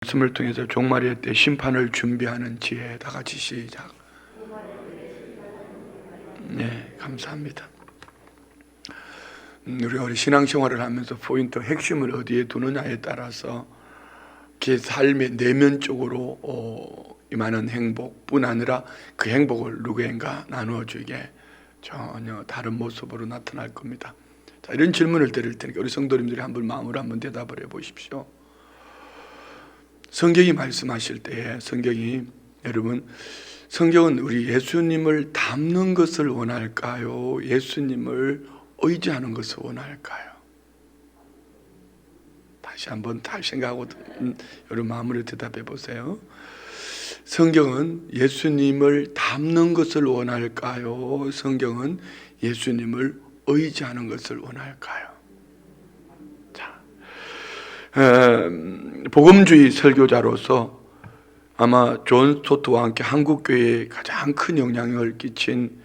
말씀을 통해서 종말의 때 심판을 준비하는 지혜. 다 같이 시작. 네, 감사합니다. 우리 신앙생활을 하면서 포인트 핵심을 어디에 두느냐에 따라서 그 삶의 내면적으로 임하는 행복뿐 아니라 그 행복을 누구인가 나누어주게 전혀 다른 모습으로 나타날 겁니다. 자, 이런 질문을 드릴 테니까 우리 성도님들이 한번 마음으로 한번 대답을 해보십시오. 성경이 말씀하실 때에 여러분 성경은 우리 예수님을 닮는 것을 원할까요? 예수님을 의지하는 것을 원할까요? 다시 한번 생각하고 여러분 마음으로 대답해 보세요. 성경은 예수님을 닮는 것을 원할까요? 성경은 예수님을 의지하는 것을 원할까요? 복음주의 설교자로서 아마 존 스토트와 함께 한국교회에 가장 큰 영향을 끼친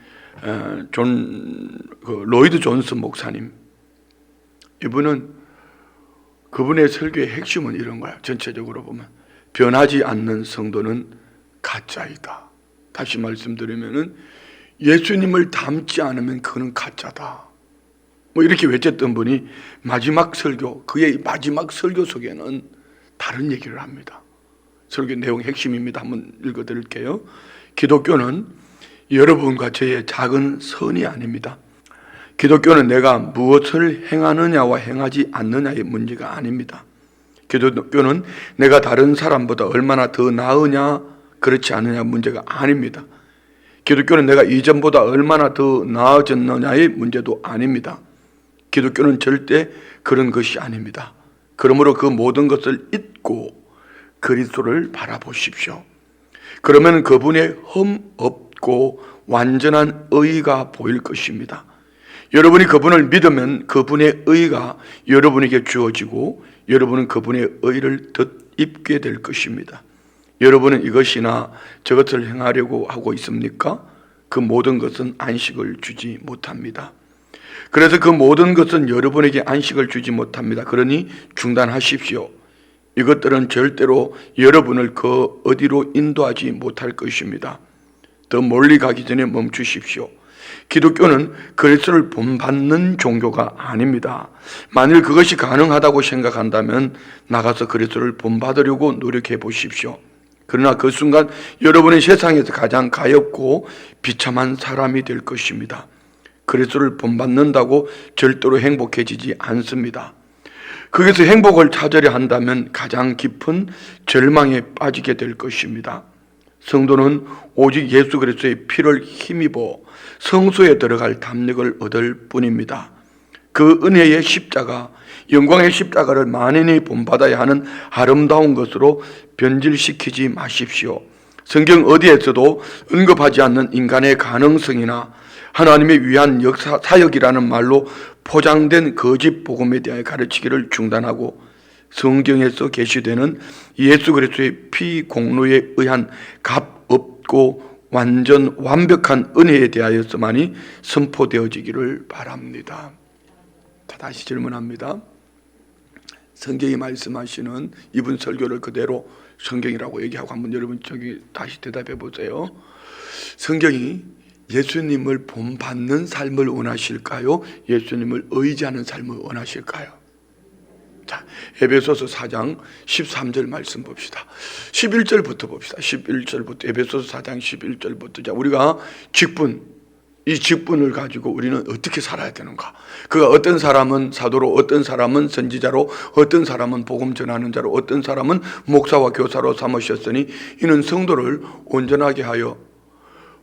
로이드 존스 목사님, 이분은 그분의 설교의 핵심은 이런 거예요. 전체적으로 보면 변하지 않는 성도는 가짜이다. 다시 말씀드리면은 예수님을 닮지 않으면 그는 가짜다. 이렇게 외쳤던 분이 그의 마지막 설교 속에는 다른 얘기를 합니다. 설교 내용 핵심입니다. 한번 읽어드릴게요. 기독교는 여러분과 저의 작은 선이 아닙니다. 기독교는 내가 무엇을 행하느냐와 행하지 않느냐의 문제가 아닙니다. 기독교는 내가 다른 사람보다 얼마나 더 나으냐 그렇지 않느냐 문제가 아닙니다. 기독교는 내가 이전보다 얼마나 더 나아졌느냐의 문제도 아닙니다. 기독교는 절대 그런 것이 아닙니다. 그러므로 그 모든 것을 잊고 그리스도를 바라보십시오. 그러면 그분의 흠 없고 완전한 의가 보일 것입니다. 여러분이 그분을 믿으면 그분의 의가 여러분에게 주어지고 여러분은 그분의 의를 덧입게 될 것입니다. 여러분은 이것이나 저것을 행하려고 하고 있습니까? 그 모든 것은 안식을 주지 못합니다. 그래서 그 모든 것은 여러분에게 안식을 주지 못합니다. 그러니 중단하십시오. 이것들은 절대로 여러분을 그 어디로 인도하지 못할 것입니다. 더 멀리 가기 전에 멈추십시오. 기독교는 그리스도를 본받는 종교가 아닙니다. 만일 그것이 가능하다고 생각한다면 나가서 그리스도를 본받으려고 노력해 보십시오. 그러나 그 순간 여러분은 세상에서 가장 가엾고 비참한 사람이 될 것입니다. 그리스도를 본받는다고 절대로 행복해지지 않습니다. 거기서 행복을 찾으려 한다면 가장 깊은 절망에 빠지게 될 것입니다. 성도는 오직 예수 그리스도의 피를 힘입어 성소에 들어갈 담력을 얻을 뿐입니다. 그 은혜의 십자가, 영광의 십자가를 만인이 본받아야 하는 아름다운 것으로 변질시키지 마십시오. 성경 어디에서도 언급하지 않는 인간의 가능성이나 하나님의 위한 역사 사역이라는 말로 포장된 거짓 복음에 대하여 가르치기를 중단하고 성경에서 계시되는 예수 그리스도의 피 공로에 의한 값 없고 완전 완벽한 은혜에 대하여서만이 선포되어지기를 바랍니다. 자, 다시 질문합니다. 성경이 말씀하시는 이분 설교를 그대로 성경이라고 얘기하고 한번 여러분 다시 대답해 보세요. 성경이 예수님을 본받는 삶을 원하실까요? 예수님을 의지하는 삶을 원하실까요? 자, 에베소서 4장 13절 말씀 봅시다. 11절부터 봅시다. 11절부터 에베소서 4장 11절부터. 자, 우리가 이 직분을 가지고 우리는 어떻게 살아야 되는가? 그가 어떤 사람은 사도로, 어떤 사람은 선지자로, 어떤 사람은 복음 전하는 자로, 어떤 사람은 목사와 교사로 삼으셨으니 이는 성도를 온전하게 하여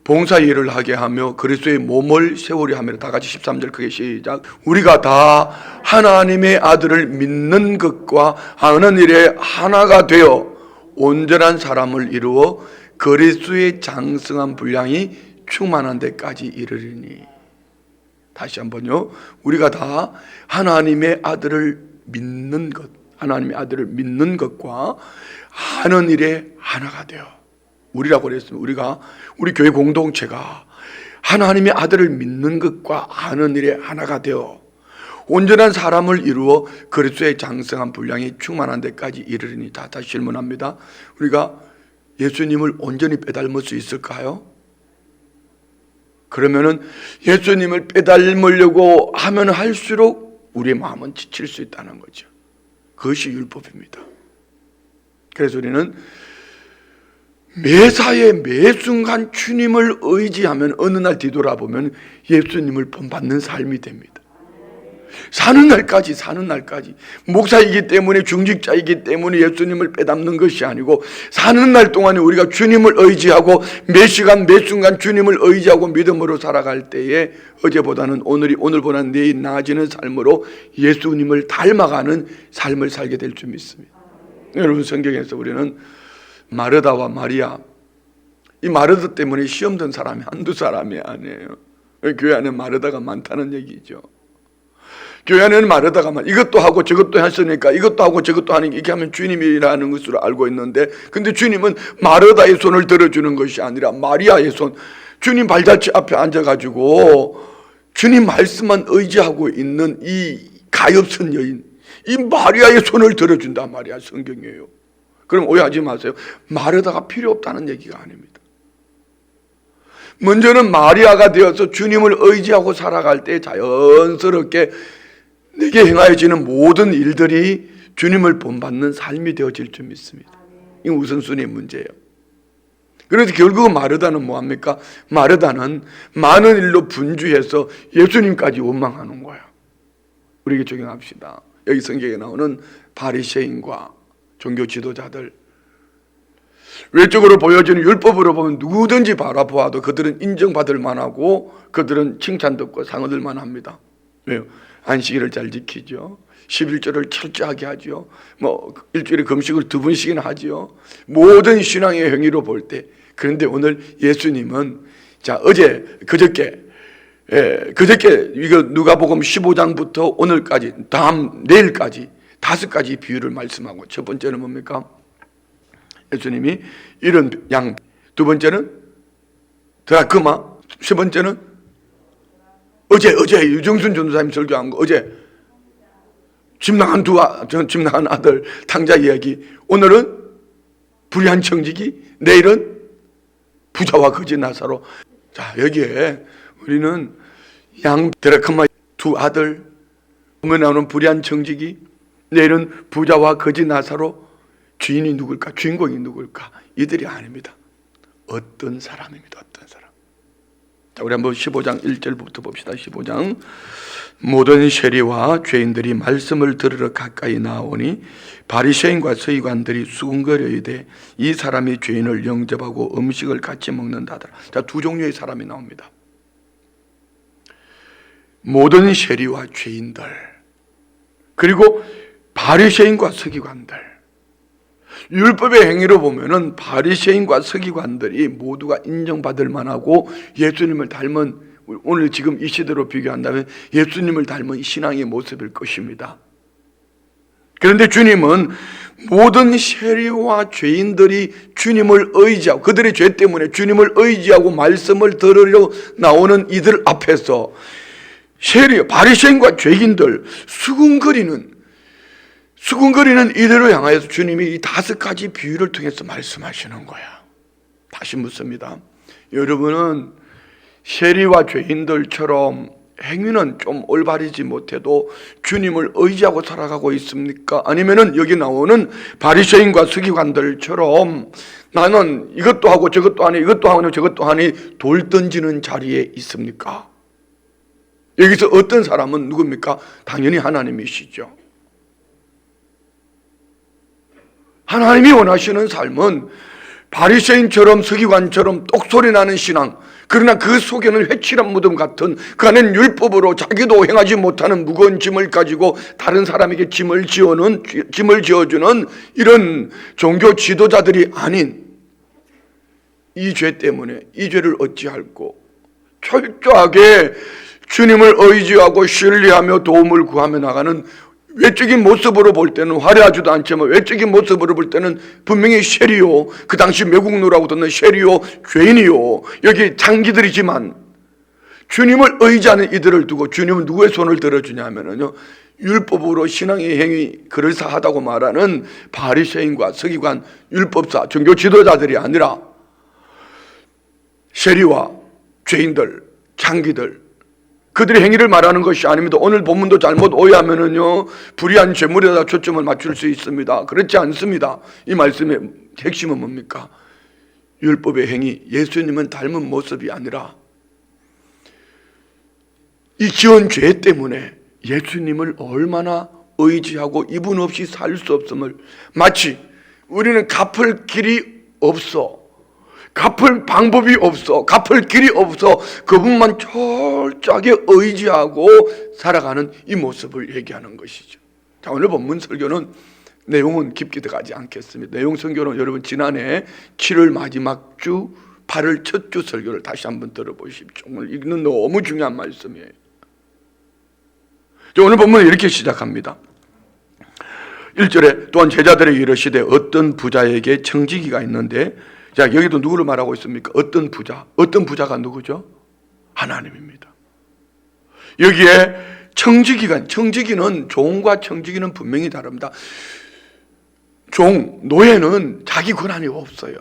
봉사 일을 하게 하며 그리스도의 몸을 세우려 하며. 다 같이 13절 크게 시작. 우리가 다 하나님의 아들을 믿는 것과 하는 일에 하나가 되어 온전한 사람을 이루어 그리스도의 장성한 분량이 충만한 데까지 이르리니. 다시 한번요. 우리가 다 하나님의 아들을 믿는 것, 하나님의 아들을 믿는 것과 하는 일에 하나가 되어. 우리라고 그랬습니다. 우리 교회 공동체가 하나님의 아들을 믿는 것과 아는 일에 하나가 되어 온전한 사람을 이루어 그리스도의 장성한 분량이 충만한 데까지 이르리니. 다시 질문합니다. 우리가 예수님을 온전히 빼닮을 수 있을까요? 그러면은 예수님을 빼닮으려고 하면 할수록 우리의 마음은 지칠 수 있다는 거죠. 그것이 율법입니다. 그래서 우리는 매사에 매순간 주님을 의지하면 어느 날 뒤돌아보면 예수님을 본받는 삶이 됩니다. 사는 날까지 목사이기 때문에, 중직자이기 때문에 예수님을 빼닮는 것이 아니고, 사는 날 동안에 우리가 주님을 의지하고 매 시간 매 순간 주님을 의지하고 믿음으로 살아갈 때에 어제보다는 오늘보다는 내일 나아지는 삶으로 예수님을 닮아가는 삶을 살게 될 줄 믿습니다. 여러분, 성경에서 우리는 마르다와 마리아, 이 마르다 때문에 시험 든 사람이 한두 사람이 아니에요. 교회 안에 마르다가 많다는 얘기죠. 교회 안에는 마르다가 이것도 하고 저것도 했으니까 이것도 하고 저것도 하는, 이렇게 하면 주님이라는 것으로 알고 있는데, 근데 주님은 마르다의 손을 들어주는 것이 아니라 마리아의 손, 주님 발자취 앞에 앉아가지고 주님 말씀만 의지하고 있는 이 가엾은 여인, 이 마리아의 손을 들어준단 말이야. 성경이에요. 그럼 오해하지 마세요. 마르다가 필요 없다는 얘기가 아닙니다. 먼저는 마리아가 되어서 주님을 의지하고 살아갈 때 자연스럽게 내게 행하여지는 모든 일들이 주님을 본받는 삶이 되어질 줄 믿습니다. 이건 우선순위의 문제예요. 그래서 결국은 마르다는 뭐합니까? 마르다는 많은 일로 분주해서 예수님까지 원망하는 거예요. 우리에게 적용합시다. 여기 성경에 나오는 바리새인과 종교 지도자들, 외적으로 보여지는 율법으로 보면 누구든지 바라보아도 그들은 인정받을 만하고 그들은 칭찬받고 상을 얻을 만합니다. 왜요? 안식일을 잘 지키죠. 11조를 철저하게 하죠. 일주일에 금식을 2번씩이나 하죠. 모든 신앙의 행위로 볼 때. 그런데 오늘 예수님은, 그저께 이거 누가복음 15장부터 오늘까지, 내일까지 5가지 비유를 말씀하고, 첫 번째는 뭡니까? 예수님이 이런 양, 두 번째는 드라크마, 세 번째는 어제 유정순 전도사님 설교한 거, 어제 집 나간 아들 탕자 이야기, 오늘은 불의한 청지기, 내일은 부자와 거지 나사로. 자, 여기에 우리는 양 드라크마 2 아들, 오늘 나오는 불의한 청지기, 내일은 부자와 거지 나사로. 주인이 누굴까? 주인공이 누굴까? 이들이 아닙니다. 어떤 사람입니다. 어떤 사람. 자, 우리 한번 15장 1절부터 봅시다. 15장. 모든 세리와 죄인들이 말씀을 들으러 가까이 나오니 바리새인과 서기관들이 수군거려 이르되 이 사람이 죄인을 영접하고 음식을 같이 먹는다더라. 자, 2 종류의 사람이 나옵니다. 모든 세리와 죄인들, 그리고 바리새인과 서기관들. 율법의 행위로 보면은 바리새인과 서기관들이 모두가 인정받을 만하고 예수님을 닮은, 오늘 지금 이 시대로 비교한다면 예수님을 닮은 신앙의 모습일 것입니다. 그런데 주님은 모든 세리와 죄인들이 주님을 의지하고, 그들의 죄 때문에 주님을 의지하고 말씀을 들으려 나오는 이들 앞에서 세리, 바리새인과 죄인들, 수군거리는 이들을 향하여서 주님이 이 5가지 비유를 통해서 말씀하시는 거야. 다시 묻습니다. 여러분은 세리와 죄인들처럼 행위는 좀 올바르지 못해도 주님을 의지하고 살아가고 있습니까? 아니면은 여기 나오는 바리새인과 서기관들처럼 나는 이것도 하고 저것도 하니, 이것도 하고 저것도 하니 돌 던지는 자리에 있습니까? 여기서 어떤 사람은 누굽니까? 당연히 하나님이시죠. 하나님이 원하시는 삶은 바리새인처럼 서기관처럼 똑소리 나는 신앙, 그러나 그 속에는 회칠한 무덤 같은, 그 안엔 율법으로 자기도 행하지 못하는 무거운 짐을 가지고 다른 사람에게 짐을 지어주는 이런 종교 지도자들이 아닌, 이 죄 때문에 이 죄를 어찌할꼬 철저하게 주님을 의지하고 신뢰하며 도움을 구하며 나가는, 외적인 모습으로 볼 때는 화려하지도 않지만 외적인 모습으로 볼 때는 분명히 세리요, 그 당시 매국노라고 듣는 세리요, 죄인이요, 여기 장기들이지만 주님을 의지하는 이들을 두고 주님은 누구의 손을 들어주냐 하면요, 율법으로 신앙의 행위 그럴싸하다고 말하는 바리새인과 서기관, 율법사, 종교 지도자들이 아니라 세리와 죄인들, 창기들, 그들의 행위를 말하는 것이 아닙니다. 오늘 본문도 잘못 오해하면은요, 불의한 죄물에다 초점을 맞출 수 있습니다. 그렇지 않습니다. 이 말씀의 핵심은 뭡니까? 율법의 행위, 예수님은 닮은 모습이 아니라 이 지은 죄 때문에 예수님을 얼마나 의지하고 이분 없이 살 수 없음을, 마치 우리는 갚을 길이 없어, 갚을 방법이 없어, 갚을 길이 없어 그분만 철저하게 의지하고 살아가는 이 모습을 얘기하는 것이죠. 자, 오늘 본문 설교는 내용은 깊게 들어가지 않겠습니다. 내용 설교는 여러분 지난해 7월 마지막 주 8월 첫 주 설교를 다시 한번 들어보십시오. 오늘 이거는 너무 중요한 말씀이에요. 오늘 본문은 이렇게 시작합니다. 1절에 또한 제자들에게 이르시되 어떤 부자에게 청지기가 있는데, 자, 여기도 누구를 말하고 있습니까? 어떤 부자. 어떤 부자가 누구죠? 하나님입니다. 여기에 청지기는 종과 청지기는 분명히 다릅니다. 노예는 자기 권한이 없어요.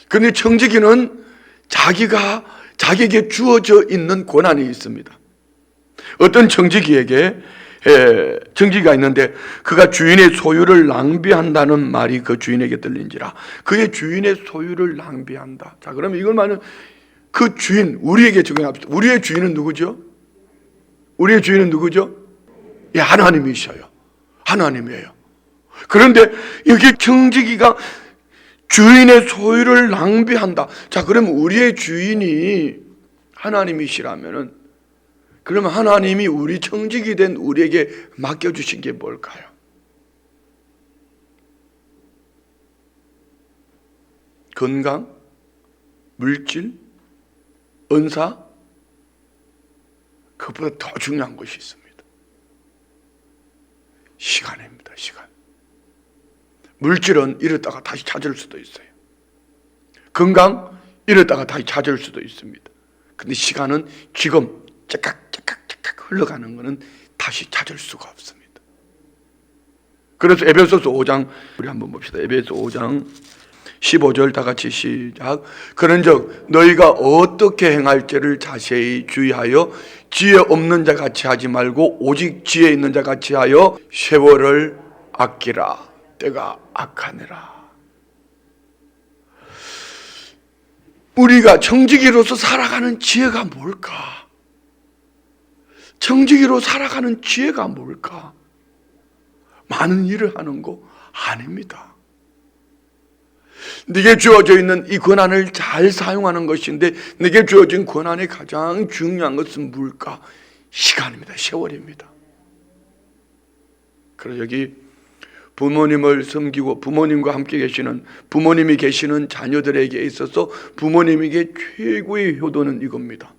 그런데 청지기는 자기에게 주어져 있는 권한이 있습니다. 어떤 청지기가 있는데 그가 주인의 소유를 낭비한다는 말이 그 주인에게 들린지라. 그의 주인의 소유를 낭비한다. 자, 그러면 이걸 말하는 그 주인, 우리에게 적용합시다. 우리의 주인은 누구죠? 우리의 주인은 누구죠? 예, 하나님이셔요. 하나님이에요. 그런데 여기 청지기가 주인의 소유를 낭비한다. 자, 그러면 우리의 주인이 하나님이시라면은, 그러면 하나님이 우리 청지기 된 우리에게 맡겨주신 게 뭘까요? 건강? 물질? 은사? 그보다 더 중요한 것이 있습니다. 시간입니다. 시간. 물질은 잃었다가 다시 찾을 수도 있어요. 건강? 잃었다가 다시 찾을 수도 있습니다. 근데 시간은 지금 째깍 흘러가는 것은 다시 찾을 수가 없습니다. 그래서 에베소서 5장 우리 한번 봅시다. 에베소 5장 15절 다 같이 시작. 그런즉 너희가 어떻게 행할지를 자세히 주의하여 지혜 없는 자 같이 하지 말고 오직 지혜 있는 자 같이 하여 세월을 아끼라. 때가 악하니라. 우리가 청지기로서 살아가는 지혜가 뭘까? 청지기로 살아가는 지혜가 뭘까? 많은 일을 하는 거 아닙니다. 네게 주어져 있는 이 권한을 잘 사용하는 것인데, 네게 주어진 권한의 가장 중요한 것은 뭘까? 시간입니다. 세월입니다. 그래서 여기 부모님을 섬기고 부모님과 함께 계시는, 부모님이 계시는 자녀들에게 있어서 부모님에게 최고의 효도는 이겁니다.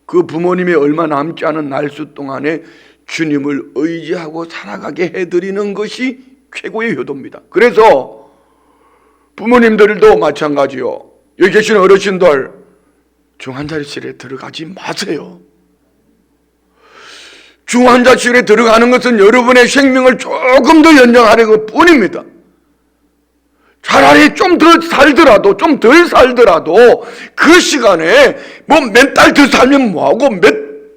그 부모님이 얼마 남지 않은 날수 동안에 주님을 의지하고 살아가게 해드리는 것이 최고의 효도입니다. 그래서 부모님들도 마찬가지요. 여기 계시는 어르신들 중환자실에 들어가지 마세요. 중환자실에 들어가는 것은 여러분의 생명을 조금 더 연장하는 것 뿐입니다. 차라리 좀 더 살더라도, 좀 덜 살더라도 그 시간에 뭐 몇 달 더 살면 뭐하고 몇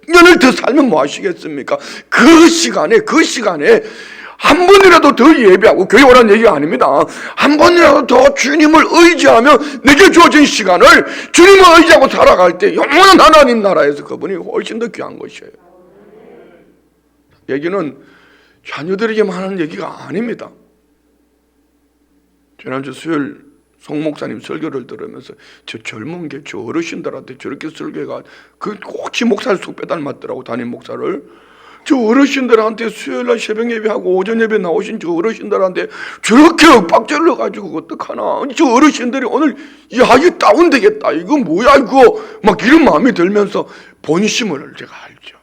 년을 더 살면 뭐 하시겠습니까? 그 시간에 한 번이라도 더 예배하고, 교회 오라는 얘기가 아닙니다. 한 번이라도 더 주님을 의지하며 내게 주어진 시간을 주님을 의지하고 살아갈 때 영원한 하나님 나라에서 그분이 훨씬 더 귀한 것이에요. 얘기는 자녀들에게만 하는 얘기가 아닙니다. 지난주 수요일 송 목사님 설교를 들으면서 저 젊은 게 저 어르신들한테 저렇게 설교가, 그 혹시 목사를 쑥 빼닮았더라고, 담임 목사를. 저 어르신들한테 수요일날 새벽 예배하고 오전 예배 나오신 저 어르신들한테 저렇게 윽박질을 넣어가지고 어떡하나. 저 어르신들이 오늘 야 이거 다운되겠다, 이거 뭐야 이거, 막 이런 마음이 들면서 본심을 제가 알죠.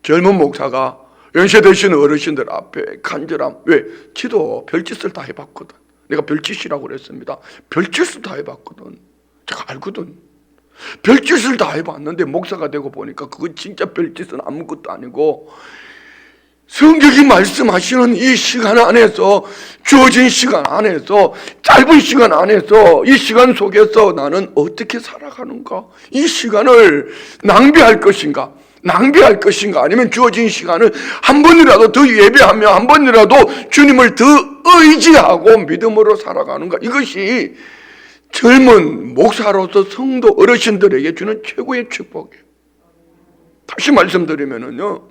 젊은 목사가 연세 드신 어르신들 앞에 간절함. 왜? 지도 별짓을 다 해봤거든. 내가 별짓이라고 그랬습니다. 별짓을 다 해봤거든. 제가 알거든. 별짓을 다 해봤는데 목사가 되고 보니까 그건 진짜 별짓은 아무것도 아니고, 성경이 말씀하시는 이 시간 안에서, 주어진 시간 안에서, 짧은 시간 안에서, 이 시간 속에서 나는 어떻게 살아가는가? 이 시간을 낭비할 것인가? 아니면 주어진 시간을 한 번이라도 더 예배하며 한 번이라도 주님을 더 의지하고 믿음으로 살아가는가? 이것이 젊은 목사로서 성도 어르신들에게 주는 최고의 축복이에요. 다시 말씀드리면은요,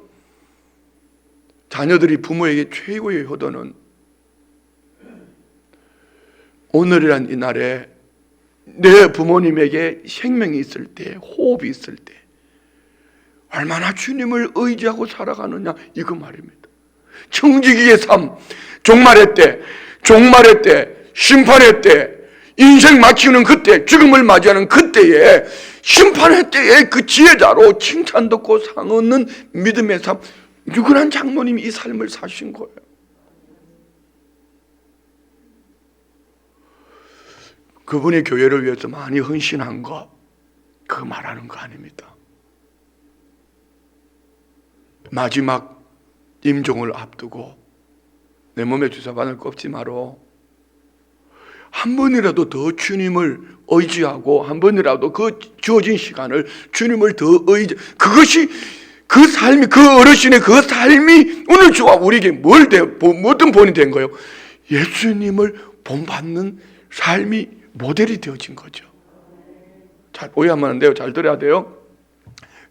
자녀들이 부모에게 최고의 효도는 오늘이란 이 날에 내 부모님에게 생명이 있을 때, 호흡이 있을 때 얼마나 주님을 의지하고 살아가느냐, 이거 말입니다. 청지기의 삶, 종말의 때, 심판의 때, 인생 마치는 그때, 죽음을 맞이하는 그때에, 심판의 때에 그 지혜자로 칭찬 듣고 상 얻는 믿음의 삶, 유근한 장로님이 이 삶을 사신 거예요. 그분이 교회를 위해서 많이 헌신한 거, 그거 말하는 거 아닙니다. 마지막 임종을 앞두고 내 몸에 주사바늘 꼽지 마라. 한 번이라도 더 주님을 의지하고 한 번이라도 그 주어진 시간을 주님을 더 의지, 그것이 그 삶이, 그 어르신의 그 삶이 오늘 주와 우리에게 어떤 본이 된 거예요? 예수님을 본받는 삶이 모델이 되어진 거죠. 잘 오해하면 안 돼요. 잘 들어야 돼요.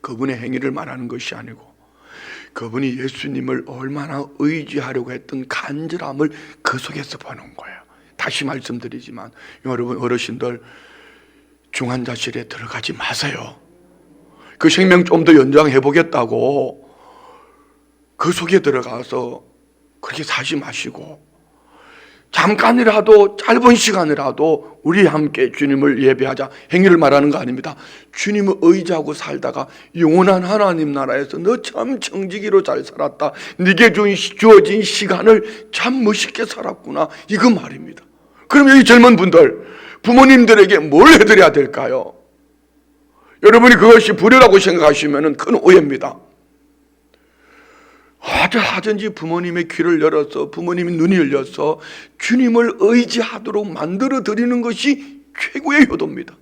그분의 행위를 말하는 것이 아니고 그분이 예수님을 얼마나 의지하려고 했던 간절함을 그 속에서 보는 거예요. 다시 말씀드리지만 여러분 어르신들 중환자실에 들어가지 마세요. 그 생명 좀 더 연장해 보겠다고 그 속에 들어가서 그렇게 사지 마시고 잠깐이라도, 짧은 시간이라도 우리 함께 주님을 예배하자. 행위를 말하는 거 아닙니다. 주님을 의지하고 살다가 영원한 하나님 나라에서 너 참 정직이로 잘 살았다, 네게 주어진 시간을 참 멋있게 살았구나, 이거 말입니다. 그럼 이 젊은 분들, 부모님들에게 뭘 해드려야 될까요? 여러분이 그것이 불효라고 생각하시면 큰 오해입니다. 하든지 부모님의 귀를 열어서, 부모님의 눈이 열려서 주님을 의지하도록 만들어 드리는 것이 최고의 효도입니다.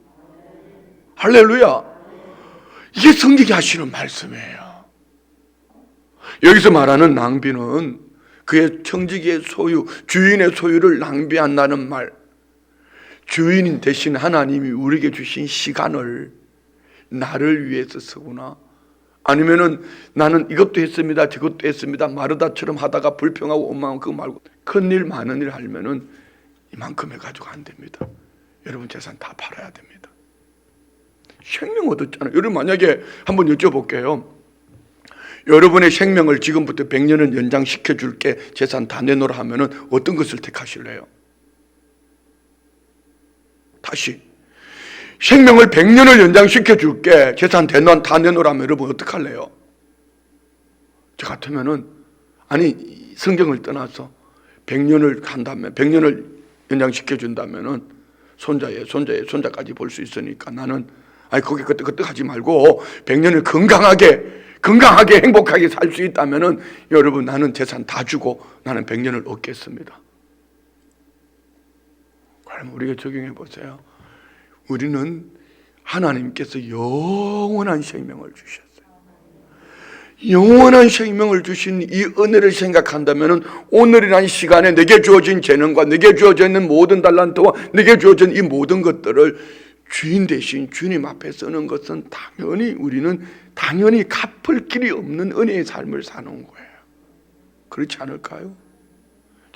할렐루야. 이게 성경이 하시는 말씀이에요. 여기서 말하는 낭비는 그의 청지기의 소유, 주인의 소유를 낭비한다는 말, 주인 대신 하나님이 우리에게 주신 시간을 나를 위해서 쓰구나, 아니면은 나는 이것도 했습니다, 저것도 했습니다, 마르다처럼 하다가 불평하고 원망하고 그거 말고 큰일 많은 일 하면은 이만큼 해가지고 안 됩니다. 여러분 재산 다 팔아야 됩니다. 생명 얻었잖아요. 여러분 만약에 한번 여쭤볼게요. 여러분의 생명을 지금부터 100년을 연장시켜 줄게, 재산 다 내놓으라 하면은 어떤 것을 택하실래요? 다시 생명을 100년을 연장시켜 줄게, 재산 다 내놓으라면 여러분 어떡할래요? 저 같으면은, 아니 성경을 떠나서 100년을 간다면, 100년을 연장시켜 준다면은 손자까지 볼 수 있으니까 나는, 아니 거기 그때 하지 말고 100년을 건강하게 행복하게 살 수 있다면은 여러분 나는 재산 다 주고 나는 100년을 얻겠습니다. 그럼 우리가 적용해 보세요. 우리는 하나님께서 영원한 생명을 주셨어요. 영원한 생명을 주신 이 은혜를 생각한다면 오늘이란 시간에 내게 주어진 재능과 내게 주어져 있는 모든 달란트와 내게 주어진 이 모든 것들을 주인 대신 주님 앞에 쓰는 것은 우리는 당연히 갚을 길이 없는 은혜의 삶을 사는 거예요. 그렇지 않을까요?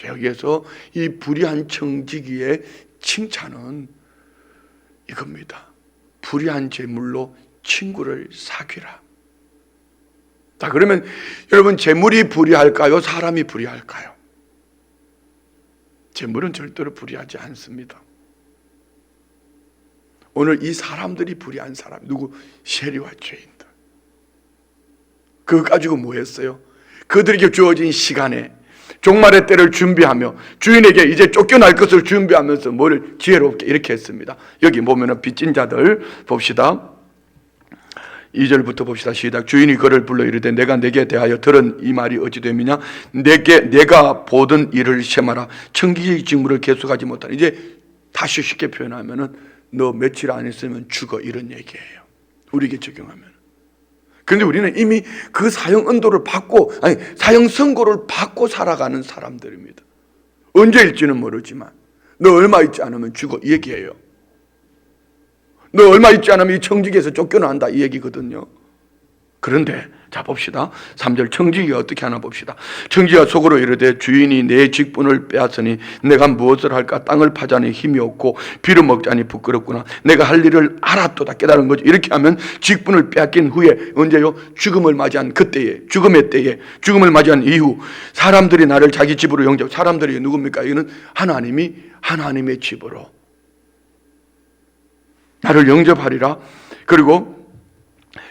여기에서 이 불의한 청지기의 칭찬은 이겁니다. 불의한 재물로 친구를 사귀라. 자, 그러면 여러분 재물이 불의할까요? 사람이 불의할까요? 재물은 절대로 불의하지 않습니다. 오늘 이 사람들이 불의한 사람, 누구? 세리와 죄인들. 그거 가지고 뭐 했어요? 그들에게 주어진 시간에, 종말의 때를 준비하며 주인에게 이제 쫓겨날 것을 준비하면서 뭘 지혜롭게 이렇게 했습니다. 여기 보면은 빚진 자들 봅시다. 2절부터 봅시다. 시작. 주인이 그를 불러 이르되 내가 내게 대하여 들은 이 말이 어찌 됨이냐? 내가 보던 일을 셈하라. 청지기 직무를 계속하지 못하는. 이제 다시 쉽게 표현하면은 너 며칠 안 있으면 죽어, 이런 얘기예요. 우리에게 적용하면. 그런데 우리는 이미 그 사형 언도를 받고, 아니 사형 선고를 받고 살아가는 사람들입니다. 언제일지는 모르지만 너 얼마 있지 않으면 죽어, 이 얘기예요. 너 얼마 있지 않으면 이 청지기에서 쫓겨난다, 이 얘기거든요. 그런데 자 봅시다. 3절 청지기가 어떻게 하나 봅시다. 청지기가 속으로 이르되 주인이 내 직분을 빼앗으니 내가 무엇을 할까? 땅을 파자니 힘이 없고 비를 먹자니 부끄럽구나. 내가 할 일을 알았도다, 깨달은 거죠. 이렇게 하면 직분을 빼앗긴 후에 언제요? 죽음을 맞이한 그때에, 죽음의 때에, 죽음을 맞이한 이후 사람들이 나를 자기 집으로 영접. 사람들이 누굽니까? 이거는 하나님의 집으로 나를 영접하리라. 그리고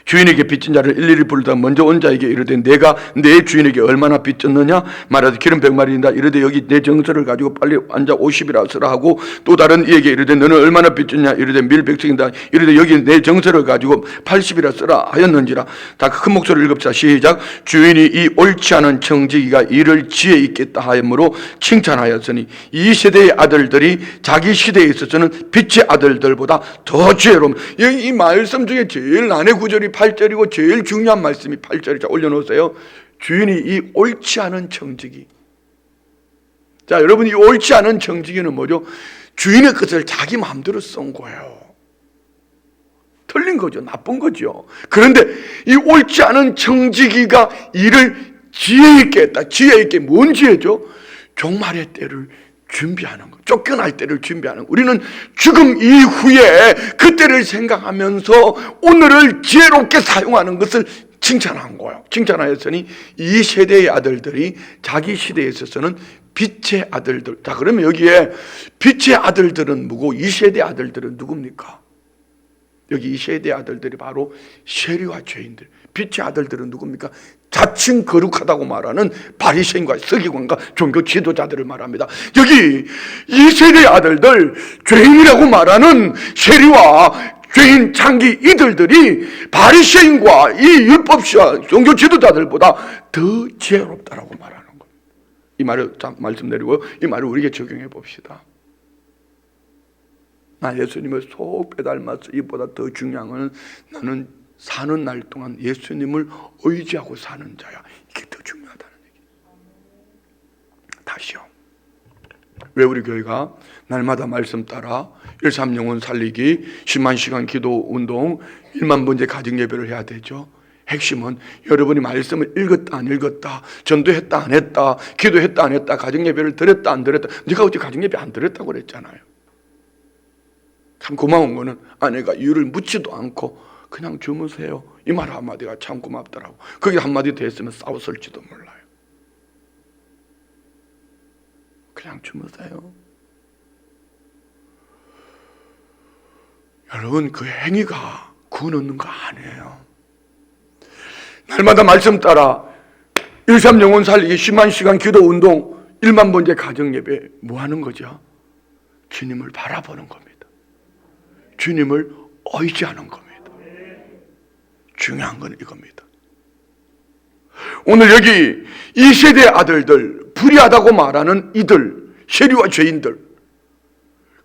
주인에게 빚진 자를 일일이 부르다 먼저 온 자에게 이르되 내가 내 주인에게 얼마나 빚졌느냐 말하되 기름 100마리인다. 이르되 여기 내 정서를 가지고 빨리 앉아 50이라 쓰라 하고, 또 다른 이에게 이르되 너는 얼마나 빚졌냐. 이르되 밀 100sek이다. 이르되 여기 내 정서를 가지고 80이라 쓰라 하였는지라. 다 큰 목소리를 읽읍시다. 시작. 주인이 이 옳지 않은 청지기가 일을 지혜 있겠다 하므로 칭찬하였으니 이 세대의 아들들이 자기 시대에 있어서는 빛의 아들들보다 더 지혜로움. 이 말씀 중에 제일 난해 구절이 8절이고 제일 중요한 말씀이 8절이죠. 자, 올려놓으세요. 주인이 이 옳지 않은 청지기. 자, 여러분, 이 옳지 않은 청지기는 뭐죠? 주인의 것을 자기 마음대로 쓴 거예요. 틀린 거죠. 나쁜 거죠. 그런데 이 옳지 않은 청지기가 일을 지혜 있게 했다. 지혜 있게, 뭔 지혜죠? 종말의 때를 준비하는 거, 쫓겨날 때를 준비하는 거. 우리는 죽음 이후에 그때를 생각하면서 오늘을 지혜롭게 사용하는 것을 칭찬한 거예요. 칭찬하였으니 이 세대의 아들들이 자기 시대에 있어서는 빛의 아들들. 자, 그러면 여기에 빛의 아들들은 뭐고 이 세대 아들들은 누굽니까? 여기 이 세대 아들들이 바로 세리와 죄인들. 빛의 아들들은 누굽니까? 자칭 거룩하다고 말하는 바리새인과 서기관과 종교 지도자들을 말합니다. 여기 이 세대의 아들들, 죄인이라고 말하는 세리와 죄인 창기 이들들이 바리새인과 이 율법시와 종교 지도자들보다 더 지혜롭다라고 말하는 겁니다. 이 말을 말씀드리고 이 말을 우리에게 적용해 봅시다. 나 예수님을 속 빼닮아서 이보다 더 중요한 것은 나는 사는 날 동안 예수님을 의지하고 사는 자야. 이게 더 중요하다는 얘기예요. 다시요. 왜 우리 교회가 날마다 말씀 따라 1,3영혼 살리기, 10만 시간 기도 운동, 1만 번째 가정 예배를 해야 되죠? 핵심은 여러분이 말씀을 읽었다 안 읽었다, 전도했다 안 했다, 기도했다 안 했다, 가정 예배를 드렸다 안 드렸다. 네가 어제 가정 예배 안 드렸다고 그랬잖아요. 참 고마운 거는 아내가 이유를 묻지도 않고 그냥 주무세요, 이 말 한마디가 참 고맙더라고. 거기 한마디 더 했으면 싸웠을지도 몰라요. 그냥 주무세요. 여러분, 그 행위가 구원 얻는 거 아니에요. 날마다 말씀 따라 1,3영혼 살리기, 10만 시간 기도 운동, 1만 번째 가정 예배 뭐 하는 거죠? 주님을 바라보는 겁니다. 주님을 의지하는 겁니다. 중요한 건 이겁니다. 오늘 여기 이 세대의 아들들, 불의하다고 말하는 이들, 세리와 죄인들,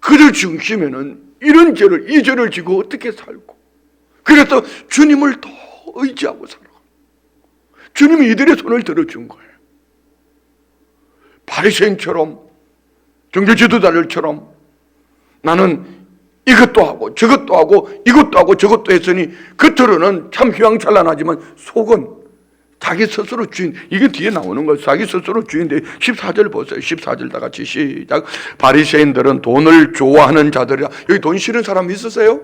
그들 중심에는 이런 죄를, 이 죄를 지고 어떻게 살고, 그래서 주님을 더 의지하고 살아가. 주님이 이들의 손을 들어준 거예요. 바리새인처럼, 종교 지도자들처럼 나는 이것도 하고 저것도 하고 이것도 하고 저것도 했으니 겉으로는 참 휘황찬란하지만 속은 자기 스스로 주인. 이게 뒤에 나오는 거예요. 자기 스스로 주인인데 14절 보세요. 14절 다 같이 시작. 바리새인들은 돈을 좋아하는 자들이라. 여기 돈 싫은 사람 있으세요?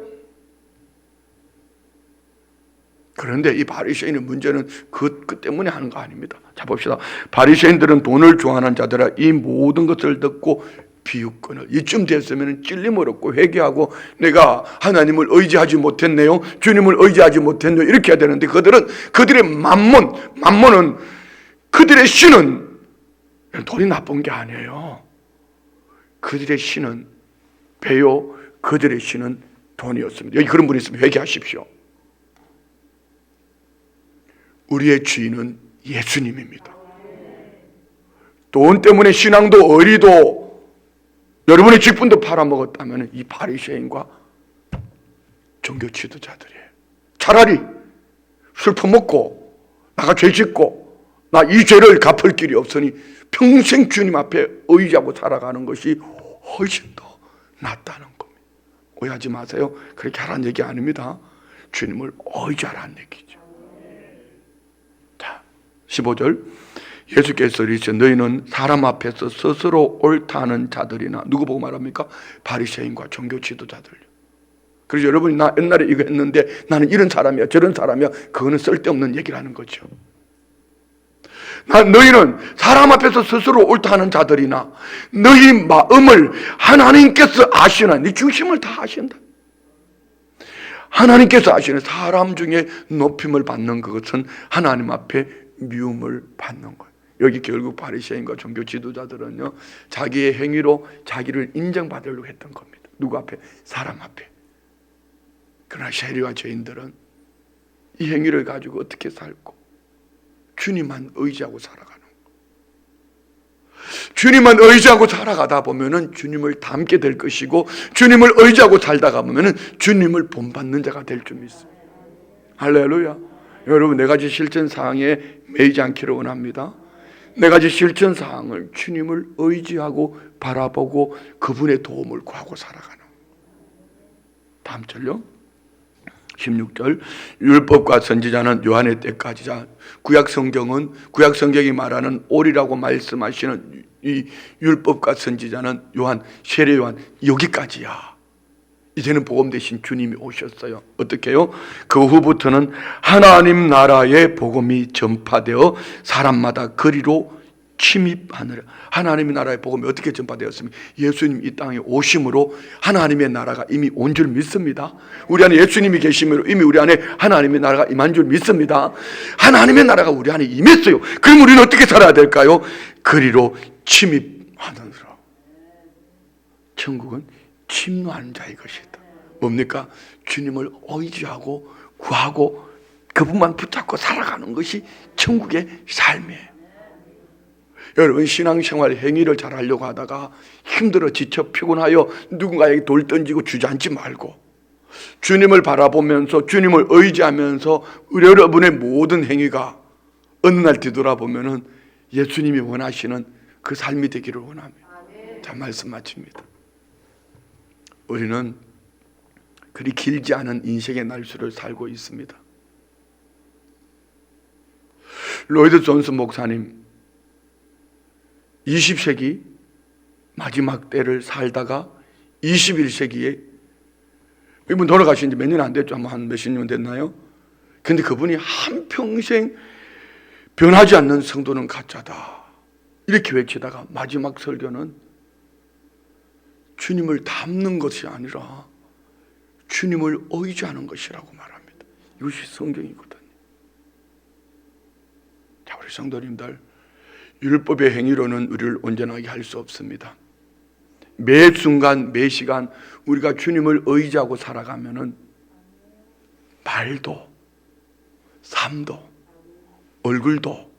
그런데 이 바리새인의 문제는 그 때문에 하는 거 아닙니다. 자, 봅시다. 바리새인들은 돈을 좋아하는 자들아 이 모든 것을 듣고 비웃거늘. 이쯤 됐으면 찔림을 얻고 회개하고 내가 하나님을 의지하지 못했네요, 주님을 의지하지 못했네요, 이렇게 해야 되는데 그들의 만몬은 그들의 신은 돈이 나쁜 게 아니에요. 그들의 신은 배요, 그들의 신은 돈이었습니다. 여기 그런 분이 있으면 회개하십시오. 우리의 주인은 예수님입니다. 돈 때문에 신앙도 의리도 여러분의 직분도 팔아먹었다면 이 바리새인과 종교 지도자들이에요. 차라리 술 퍼먹고 나가 죄 짓고 나 이 죄를 갚을 길이 없으니 평생 주님 앞에 의지하고 살아가는 것이 훨씬 더 낫다는 겁니다. 오해하지 마세요. 그렇게 하라는 얘기 아닙니다. 주님을 의지하라는 얘기죠. 자, 15절 예수께서 이르시되 너희는 사람 앞에서 스스로 옳다 하는 자들이나, 누구 보고 말합니까? 바리새인과 종교 지도자들. 그래서 여러분이 나 옛날에 이거 했는데 나는 이런 사람이야 저런 사람이야, 그거는 쓸데없는 얘기라는 거죠. 너희는 사람 앞에서 스스로 옳다 하는 자들이나 너희 마음을 하나님께서 아시나, 네 중심을 다 아신다. 하나님께서 아시는 사람 중에 높임을 받는 그것은 하나님 앞에 미움을 받는 거예요. 여기 결국 바리새인과 종교 지도자들은요, 자기의 행위로 자기를 인정받으려고 했던 겁니다. 누구 앞에? 사람 앞에. 그러나 세리와 죄인들은 이 행위를 가지고 어떻게 살고 주님만 의지하고 살아가는 거예요. 주님만 의지하고 살아가다 보면은 주님을 닮게 될 것이고, 주님을 의지하고 살다가 보면은 주님을 본받는 자가 될 줄 믿습니다. 할렐루야. 여러분, 네 가지 실천 사항에 매이지 않기를 원합니다. 네 가지 실천 사항을 주님을 의지하고 바라보고 그분의 도움을 구하고 살아가는. 다음 절요. 16절 율법과 선지자는 요한의 때까지자. 구약 성경이 말하는 오리라고 말씀하시는 이 율법과 선지자는 요한, 세례 요한 여기까지야. 이제는 복음 대신 주님이 오셨어요. 어떻게 해요? 그 후부터는 하나님 나라의 복음이 전파되어 사람마다 거리로 침입하느라. 하나님의 나라의 복음이 어떻게 전파되었습니까? 예수님 이 땅에 오심으로 하나님의 나라가 이미 온 줄 믿습니다. 우리 안에 예수님이 계심으로 이미 우리 안에 하나님의 나라가 임한 줄 믿습니다. 하나님의 나라가 우리 안에 임했어요. 그럼 우리는 어떻게 살아야 될까요? 거리로 침입하느라. 천국은 침노하는 자의 것이다. 뭡니까? 주님을 의지하고 구하고 그분만 붙잡고 살아가는 것이 천국의 삶이에요. 여러분, 신앙생활 행위를 잘 하려고 하다가 힘들어 지쳐 피곤하여 누군가에게 돌 던지고 주저앉지 말고 주님을 바라보면서 주님을 의지하면서 여러분의 모든 행위가 어느 날 뒤돌아보면은 예수님이 원하시는 그 삶이 되기를 원합니다. 자, 말씀 마칩니다. 우리는 그리 길지 않은 인생의 날수를 살고 있습니다. 로이드 존스 목사님 20세기 마지막 때를 살다가 21세기에, 이분 돌아가신 지 몇 년 안 됐죠. 한 몇십 년 됐나요? 근데 그분이 한평생 변하지 않는 성도는 가짜다 이렇게 외치다가 마지막 설교는 주님을 닮는 것이 아니라 주님을 의지하는 것이라고 말합니다. 이것이 성경이거든요. 자, 우리 성도님들, 율법의 행위로는 우리를 온전하게 할 수 없습니다. 매 순간 매 시간 우리가 주님을 의지하고 살아가면은 말도 삶도 얼굴도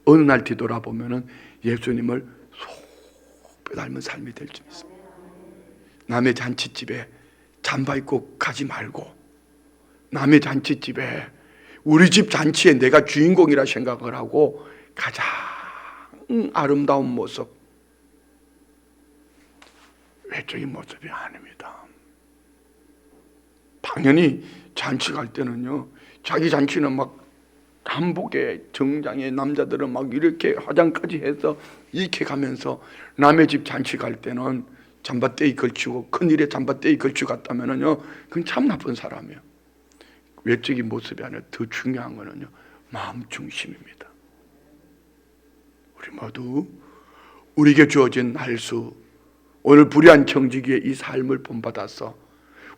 어느 날 뒤돌아보면은 예수님을 속 닮은 삶이 될 줄 믿습니다. 남의 잔치집에 잠바 입고 가지 말고 남의 잔치집에 우리 집 잔치에 내가 주인공이라 생각을 하고 가장 아름다운 모습, 외적인 모습이 아닙니다. 당연히 잔치 갈 때는요, 자기 잔치는 막 한복에 정장에 남자들은 막 이렇게 화장까지 해서 이렇게 가면서 남의 집 잔치 갈 때는 잠바떼이 걸치고 큰일에 잠바떼이 걸치고 갔다면은요, 그건 참 나쁜 사람이에요. 외적인 모습이 아니라 더 중요한 거는요, 마음 중심입니다. 우리 모두 우리에게 주어진 날수, 오늘 불의한 청지기의 이 삶을 본받아서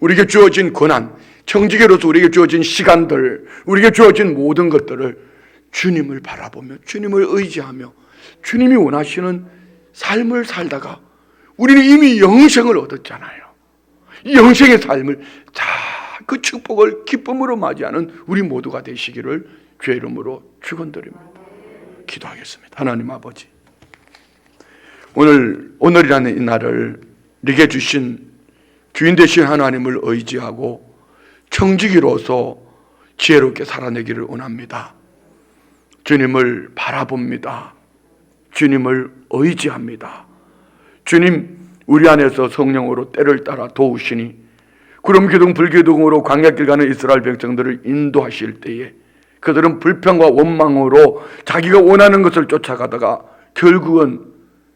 우리에게 주어진 권한, 청지기로서 우리에게 주어진 시간들, 우리에게 주어진 모든 것들을 주님을 바라보며 주님을 의지하며 주님이 원하시는 삶을 살다가 우리는 이미 영생을 얻었잖아요. 이 영생의 삶을 그 축복을 기쁨으로 맞이하는 우리 모두가 되시기를 주의 이름으로 축원드립니다. 기도하겠습니다. 하나님 아버지, 오늘이라는 이 날을 내게 주신 주인 되신 하나님을 의지하고 청지기로서 지혜롭게 살아내기를 원합니다. 주님을 바라봅니다. 주님을 의지합니다. 주님, 우리 안에서 성령으로 때를 따라 도우시니 구름기둥 불기둥으로 광야길 가는 이스라엘 백성들을 인도하실 때에 그들은 불평과 원망으로 자기가 원하는 것을 쫓아가다가 결국은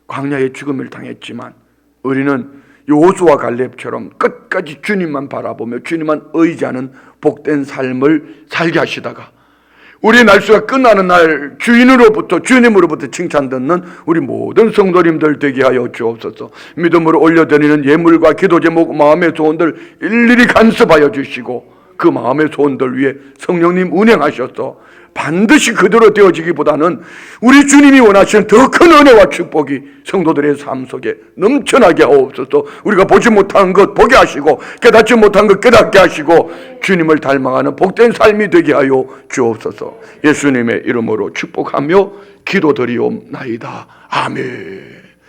광야의 죽음을 당했지만 우리는 여호수아 갈렙처럼 끝까지 주님만 바라보며 주님만 의지하는 복된 삶을 살게 하시다가 우리의 날수가 끝나는 날 주님으로부터 칭찬 듣는 우리 모든 성도님들 되게 하여 주옵소서. 믿음으로 올려드리는 예물과 기도 제목, 마음의 소원들 일일이 간섭하여 주시고 그 마음의 소원들 위해 성령님 운행하셔서 반드시 그대로 되어지기보다는 우리 주님이 원하시는 더 큰 은혜와 축복이 성도들의 삶 속에 넘쳐나게 하옵소서. 우리가 보지 못한 것 보게 하시고 깨닫지 못한 것 깨닫게 하시고 주님을 닮아가는 복된 삶이 되게 하여 주옵소서. 예수님의 이름으로 축복하며 기도드리옵나이다. 아멘.